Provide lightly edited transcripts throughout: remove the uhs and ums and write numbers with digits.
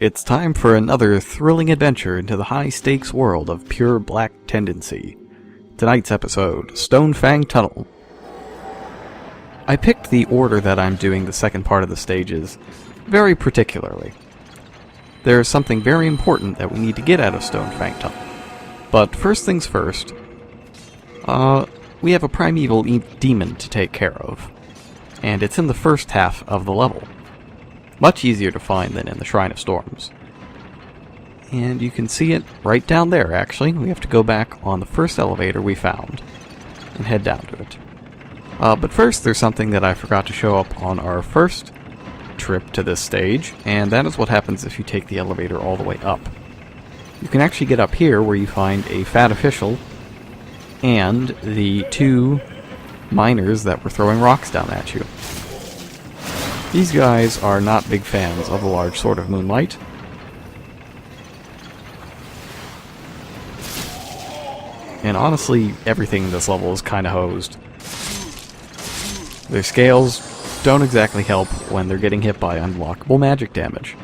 It's time for another thrilling adventure into the high-stakes world of pure black tendency. Tonight's episode, Stonefang Tunnel. I picked the order that I'm doing the second part of the stages very particularly. There's something very important that we need to get out of Stonefang Tunnel. But first things first, we have a primeval demon to take care of. And it's in the first half of the level. Much easier to find than in the Shrine of Storms. And you can see it right down there, actually. We have to go back on the first elevator we found and head down to it. But first, there's something that I forgot to show up on our first trip to this stage, and that is what happens if you take the elevator all the way up. You can actually get up here where you find a fat official and the two miners that were throwing rocks down at you. These guys are not big fans of the large Sword of Moonlight. And honestly, everything in this level is kinda hosed. Their scales don't exactly help when they're getting hit by unblockable magic damage.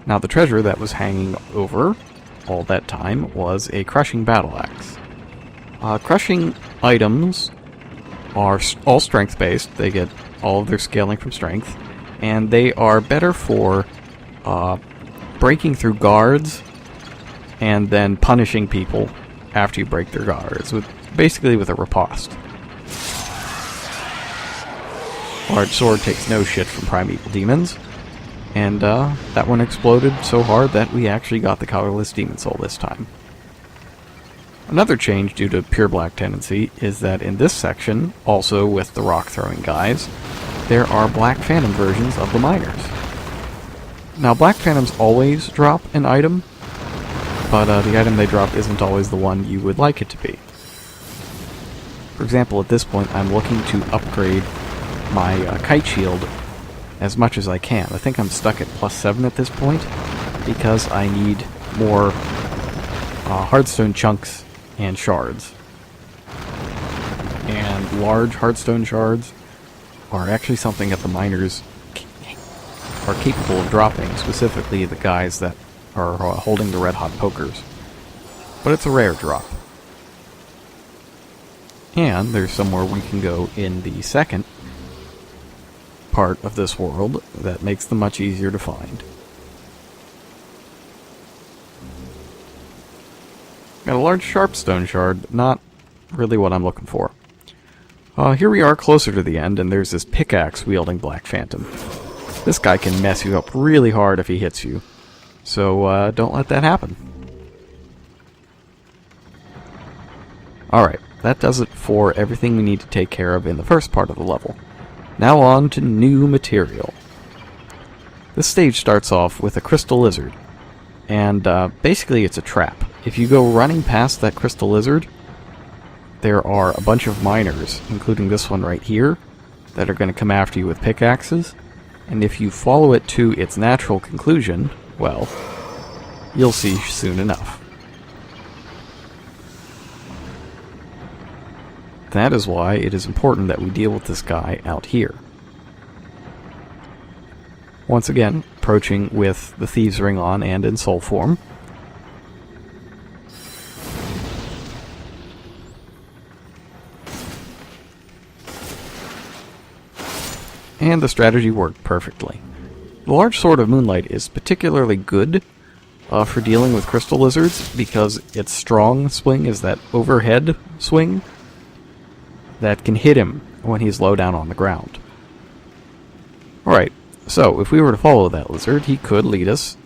Now the treasure that was hanging over all that time was a crushing battle axe. Crushing items are all strength-based. They get all of their scaling from strength, and they are better for breaking through guards and then punishing people after you break their guards, basically with a riposte. Large sword takes no shit from primeval demons, and that one exploded so hard that we actually got the colorless demon soul this time. Another change due to pure black tendency is that in this section, also with the rock-throwing guys, there are Black Phantom versions of the miners. Now, Black Phantoms always drop an item, but the item they drop isn't always the one you would like it to be. For example, at this point, I'm looking to upgrade my kite shield as much as I can. I think I'm stuck at +7 at this point, because I need more hardstone chunks and shards. And large hardstone shards are actually something that the miners are capable of dropping, specifically the guys that are holding the red-hot pokers. But it's a rare drop. And there's somewhere we can go in the second part of this world that makes them much easier to find. Got a large sharpstone shard, not really what I'm looking for. Here we are closer to the end, and there's this pickaxe-wielding Black Phantom. This guy can mess you up really hard if he hits you, so don't let that happen. Alright, that does it for everything we need to take care of in the first part of the level. Now on to new material. This stage starts off with a crystal lizard, and basically it's a trap. If you go running past that crystal lizard, there are a bunch of miners, including this one right here, that are going to come after you with pickaxes, and if you follow it to its natural conclusion, well, you'll see soon enough. That is why it is important that we deal with this guy out here. Once again, approaching with the Thieves' Ring on and in soul form. And the strategy worked perfectly. The large Sword of Moonlight is particularly good for dealing with crystal lizards because its strong swing is that overhead swing that can hit him when he's low down on the ground. Alright, so if we were to follow that lizard, he could lead us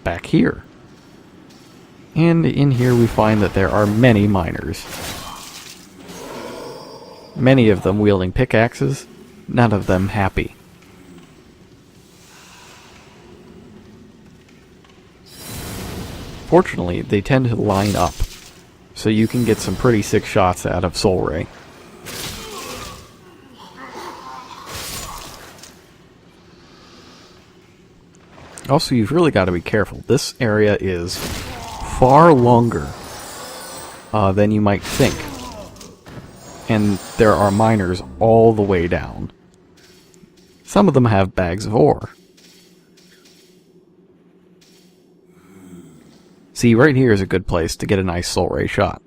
back here. And in here we find that there are many miners. Many of them wielding pickaxes, none of them happy. Fortunately, they tend to line up, so you can get some pretty sick shots out of Soul Ray. Also, you've really got to be careful. This area is far longer than you might think. And there are miners all the way down. Some of them have bags of ore. See, right here is a good place to get a nice soul ray shot.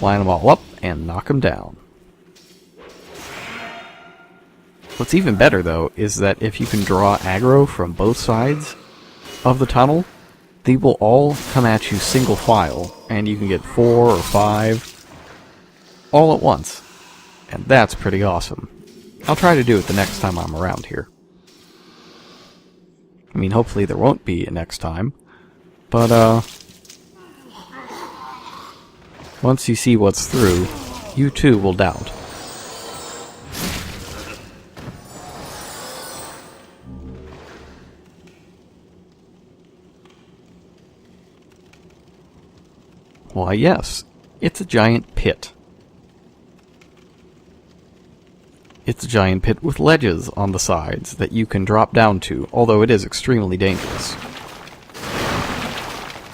Line them all up and knock them down. What's even better, though, is that if you can draw aggro from both sides of the tunnel, they will all come at you single file, and you can get 4 or 5 all at once. And that's pretty awesome. I'll try to do it the next time I'm around here. I mean, hopefully there won't be a next time, but, once you see what's through, you too will doubt. Why, yes, it's a giant pit. It's a giant pit with ledges on the sides that you can drop down to, although it is extremely dangerous.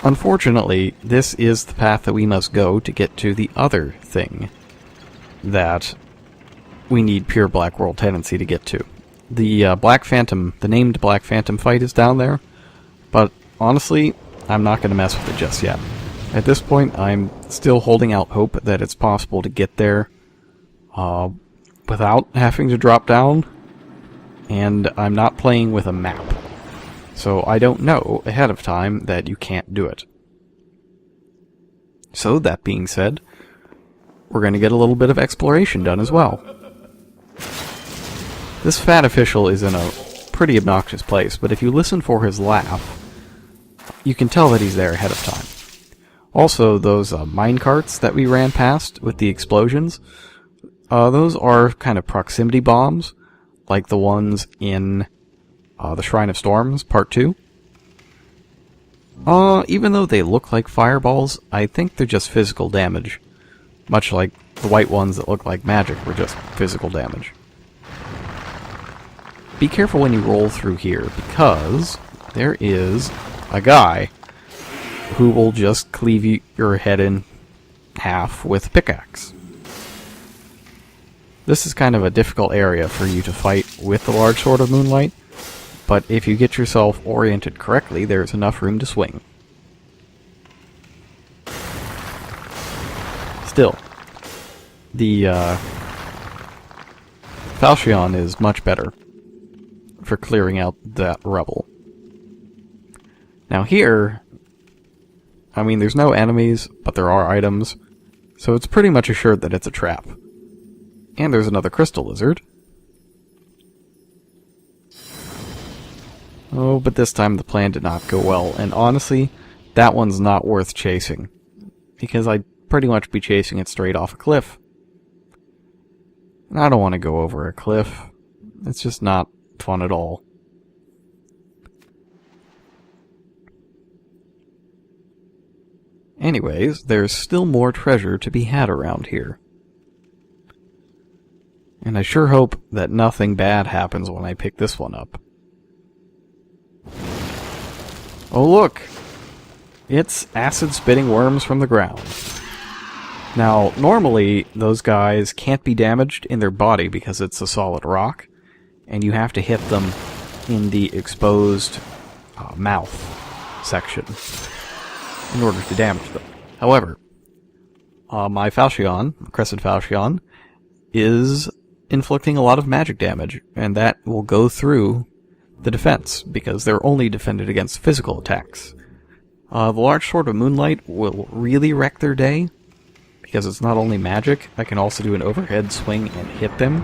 Unfortunately, this is the path that we must go to get to the other thing that we need pure Black World Tendency to get to. The Black Phantom, the named Black Phantom fight is down there, but honestly, I'm not going to mess with it just yet. At this point, I'm still holding out hope that it's possible to get there without having to drop down, and I'm not playing with a map. So I don't know ahead of time that you can't do it. So, that being said, we're going to get a little bit of exploration done as well. This fat official is in a pretty obnoxious place, but if you listen for his laugh, you can tell that he's there ahead of time. Also, those minecarts that we ran past with the explosions, those are kind of proximity bombs, like the ones in the Shrine of Storms, Part 2. Even though they look like fireballs, I think they're just physical damage. Much like the white ones that look like magic were just physical damage. Be careful when you roll through here, because there is a guy who will just cleave your head in half with a pickaxe. This is kind of a difficult area for you to fight with the large sword of moonlight, but if you get yourself oriented correctly, there's enough room to swing. Still, the Falchion is much better for clearing out that rubble. Now here, I mean, there's no enemies, but there are items, so it's pretty much assured that it's a trap. And there's another crystal lizard. Oh, but this time the plan did not go well, and honestly, that one's not worth chasing, because I'd pretty much be chasing it straight off a cliff. And I don't want to go over a cliff. It's just not fun at all. Anyways, there's still more treasure to be had around here. And I sure hope that nothing bad happens when I pick this one up. Oh look! It's acid-spitting worms from the ground. Now, normally, those guys can't be damaged in their body because it's a solid rock, and you have to hit them in the exposed mouth section in order to damage them. However, my Falchion, Crescent Falchion, is inflicting a lot of magic damage, and that will go through the defense, because they're only defended against physical attacks. The Large Sword of Moonlight will really wreck their day, because it's not only magic, I can also do an overhead swing and hit them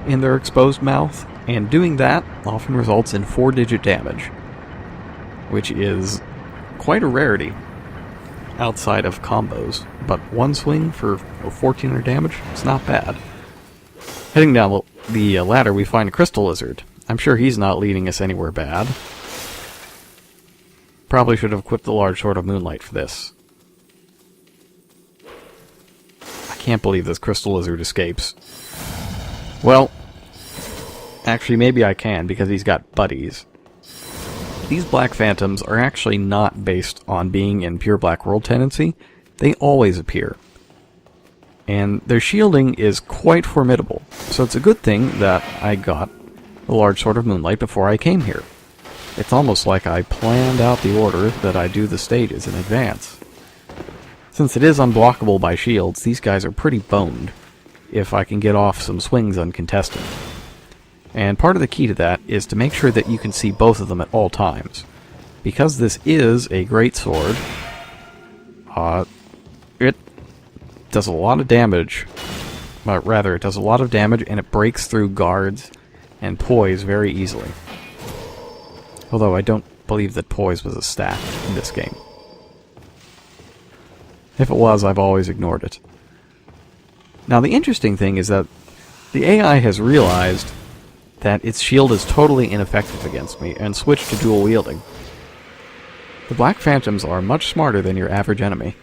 in their exposed mouth, and doing that often results in 4-digit damage, which is quite a rarity outside of combos, but one swing for 1400 damage, it's not bad. Heading down the ladder, we find a crystal lizard. I'm sure he's not leading us anywhere bad. Probably should have equipped the Large Sword of Moonlight for this. I can't believe this crystal lizard escapes. Well, actually maybe I can, because he's got buddies. These Black Phantoms are actually not based on being in pure Black World tendency. They always appear. And their shielding is quite formidable, so it's a good thing that I got the Large Sword of Moonlight before I came here. It's almost like I planned out the order that I do the stages in advance. Since it is unblockable by shields, these guys are pretty boned if I can get off some swings uncontested. And part of the key to that is to make sure that you can see both of them at all times. Because this is a great sword, it does a lot of damage. Rather, it does a lot of damage and it breaks through guards and poise very easily. Although I don't believe that poise was a stat in this game. If it was, I've always ignored it. Now the interesting thing is that the AI has realized that its shield is totally ineffective against me and switched to dual wielding. The Black Phantoms are much smarter than your average enemy.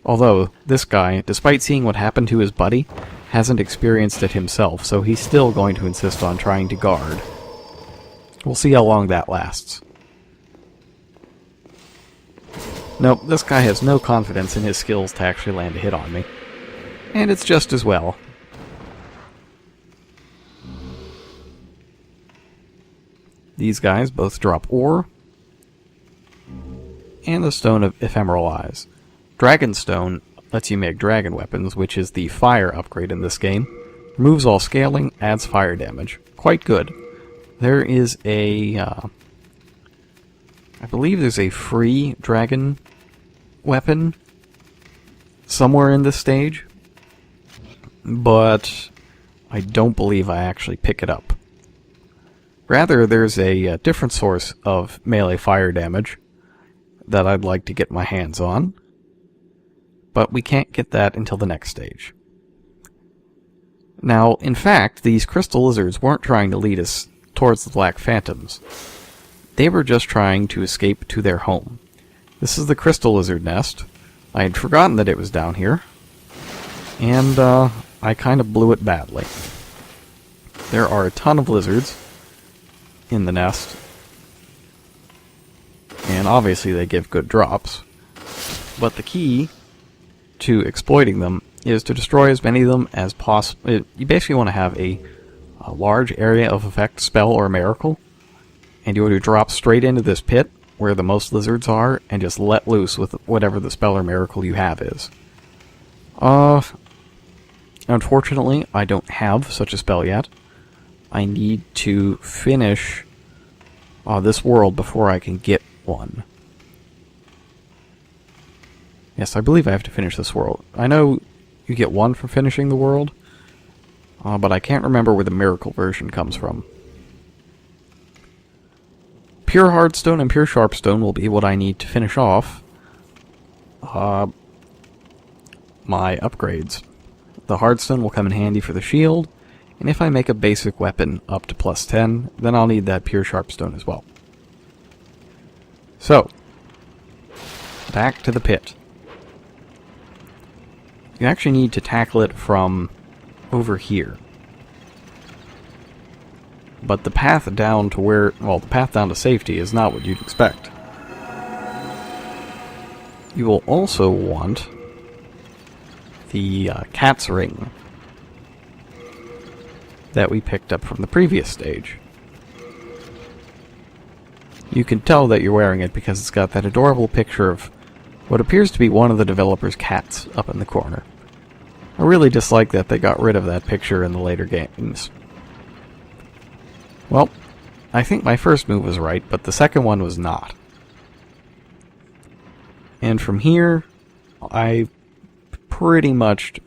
Although, this guy, despite seeing what happened to his buddy, hasn't experienced it himself, so he's still going to insist on trying to guard. We'll see how long that lasts. Nope, this guy has no confidence in his skills to actually land a hit on me. And it's just as well. These guys both drop ore and the Stone of Ephemeral Eyes. Dragonstone lets you make dragon weapons, which is the fire upgrade in this game. Removes all scaling, adds fire damage. Quite good. There is a... I believe there's a free dragon weapon somewhere in this stage, but I don't believe I actually pick it up. Rather, there's a different source of melee fire damage that I'd like to get my hands on, but we can't get that until the next stage. Now, in fact, these crystal lizards weren't trying to lead us towards the Black Phantoms. They were just trying to escape to their home. This is the crystal lizard nest. I had forgotten that it was down here, and I kind of blew it badly. There are a ton of lizards in the nest, and obviously they give good drops, but the key to exploiting them is to destroy as many of them as possible. You basically want to have a large area of effect, spell, or miracle, and you want to drop straight into this pit where the most lizards are and just let loose with whatever the spell or miracle you have is. Unfortunately, I don't have such a spell yet. I need to finish this world before I can get one. Yes, I believe I have to finish this world. I know you get one for finishing the world, but I can't remember where the miracle version comes from. Pure Hardstone and Pure Sharpstone will be what I need to finish off my upgrades. The Hardstone will come in handy for the shield, and if I make a basic weapon up to +10, then I'll need that Pure Sharpstone as well. So, back to the pit. You actually need to tackle it from over here. But the path down to where, well, the path down to safety is not what you'd expect. You will also want the cat's ring that we picked up from the previous stage. You can tell that you're wearing it because it's got that adorable picture of what appears to be one of the developer's cats up in the corner. I really dislike that they got rid of that picture in the later games. Well, I think my first move was right, but the second one was not. And from here, I pretty much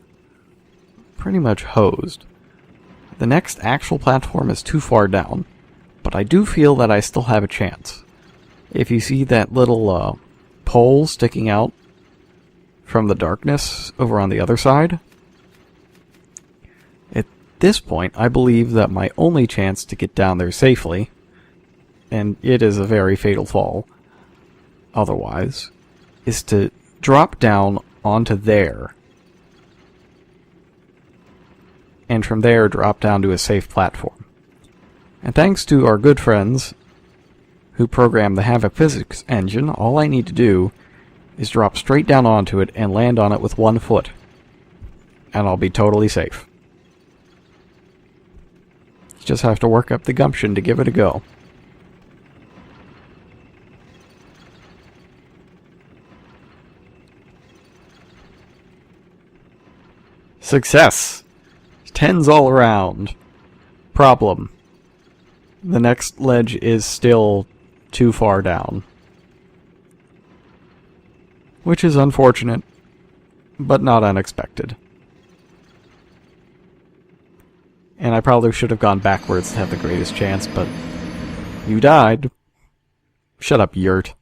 hosed. The next actual platform is too far down, but I do feel that I still have a chance. If you see that little pole sticking out from the darkness over on the other side, at this point I believe that my only chance to get down there safely, and it is a very fatal fall otherwise, is to drop down onto there, and from there drop down to a safe platform. And thanks to our good friends who programmed the Havoc physics engine, all I need to do is drop straight down onto it and land on it with 1 foot, and I'll be totally safe. It's just have to work up the gumption to give it a go. Success! 10s all around. Problem. The next ledge is still too far down. Which is unfortunate, but not unexpected. And I probably should have gone backwards to have the greatest chance, but you died. Shut up, Yurt.